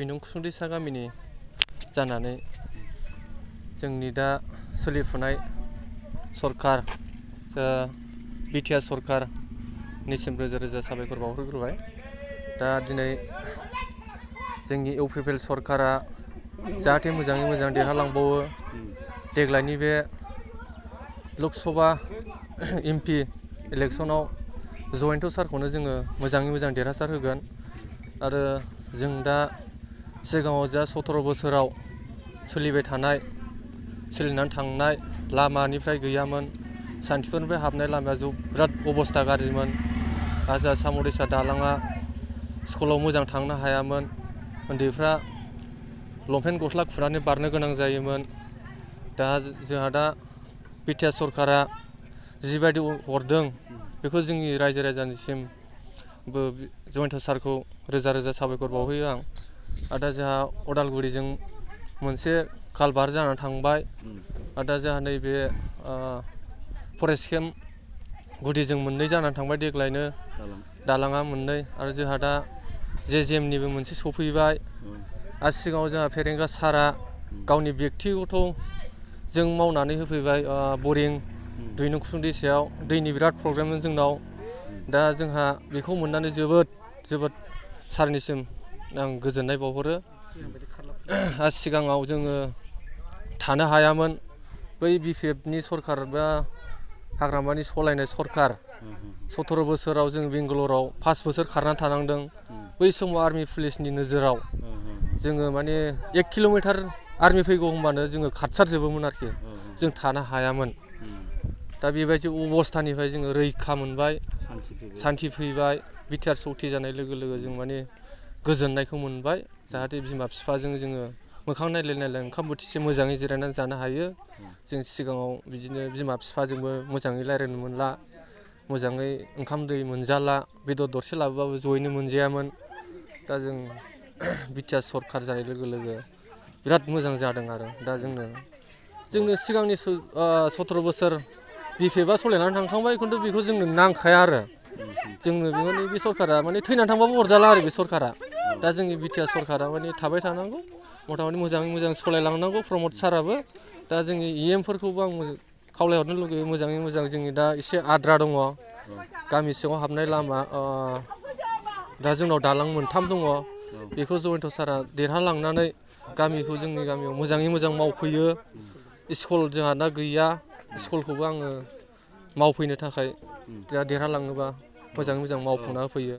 दुइनंखुसुंदैसा गामिनि जानानै जोंनि दा सोलिफुनाय सरकार बिटिआर सरकारनिसिम रोजा रोजा साबायखर बावहरग्रोबाय। दा दिनै जोंनि इउपिपिएल सरकारा जाहाथे मोजाङै मोजां देरहालांबावो। देग्लायनि बे लकसभा एमपि इलेक्सनाव जयन्त सारखौनो जोङो मोजाङै मोजां देरहासार होगोन। आरो जों दा सिगाङाव जा 17 बोसोराव सोलिनानै थांनाय लामानिफ्राय गैयामोन, सान्थिफुरनिफ्राय हाबनाय लामाया बिराद अबस्था गाज्रिमोन। आजा साम' दैसा दालाङा स्कुलाव मोजां थांनो हायामोन। उन्दैफ्रा लंपेन्ट गस्ला खुनानै बारनो गोनां जायोमोन। दा जोंहा बिटिआर सरकारा जिबायदि हरदों बेखौ जोंनि रायजो राजानिसिमबो जयन्त सारखौ रोजा रोजा साबायखर बावहैयो आं। आरो दा जोंहा अदालगुरिजों मोनसे कालभार जानानै थांबाय। आरो दा जोंहा नैबे फरेस्ट केम्प गुदिजों मोननै जानानै थांबाय देग्लायनो दालाङा मोननै। आरो जोंहा दा जेजेएमनिबो मोनसे सफैबाय। आरो सिगाङाव जोंहा फेरेंगा सारा गावनि बेक्तिगत जों मावनानै होफैबाय बरिं दुइनंखुसुं दैसायाव दैनि बिराद प्रब्लेममोन जोंनाव। दा जोंहा बेखौ मोननानै जोबोद सारनिसिम आं गोजोननाय बावहरो। सिगाङाव जोङो थानो हायामोन। बै बिपिएफनि सरकार बा हाग्रामानि सलायनाय सरकार 17 बोसोराव जों बेंगालराव 5 बोसोर खारनानै थानांदों। बै समाव आर्मि पुलिसनि नोजोराव जोङो माने 1 किल'मिटार आर्मि फैगौ होनबानो जोङो खारसारजोबोमोन आरोखि। जों थानो हायामोन। दा बेबायदि अबस्थानिफ्राय जोङो रैखा मोनबाय, सान्थि फैबाय। बिटिआर सक्ति जानाय लोगो लोगो जों माने गोजोननायखौ मोनबाय। जाहाथे बिमा बिफाजों जोङो मोखां नायलाय ओंखाम बोथिसे मोजाङै जिरायनानै जानो हायो। जों सिगाङाव बिदिनो बिमा बिफाजोंबो मोजाङै रायज्लायनो मोनला, मोजाङै ओंखाम दै मोनजाला, बेदर दरसे लाबोबाबो जयैनो मोनजायामोन। दा जों बिटिआर सरकार जानाय लोगो लोगो बिराद मोजां जादों। आरो दा जोंनो सिगांनि 17 बोसोर बिपिएफआ सलायनानै थांखांबाय, खिन्थु बेखौ जोंनो नांखाया आरो। जोंनो बे सरकारा माने थैनानै थांबाबो अरजाला आरो बे सरकारा। दा जोंनि बिटिआर सरकारा माने थाबाय थानांगौ, मथा मथि मोजाङै मोजां सलायलांनांगौ प्रमद साराबो। दा जोंनि इएमफोरखौबो आं खावलायहरनो लुगैयो मोजाङै मोजां। जोंनि दा एसे आद्रा दङ गामि सिङाव हाबनाय लामा। दा जोंनाव दालां 3 दङ। बेखौ जयन्त सारा देरहालांनानै गामिखौ जोंनि गामियाव मोजाङै मोजां मावफैयो। स्कुल जोंहा दा गैया, स्कुलखौबो आङो मावफैनो थाखाय दा देरहालाङोबा मोजाङै मोजां मावफुंना होफैयो।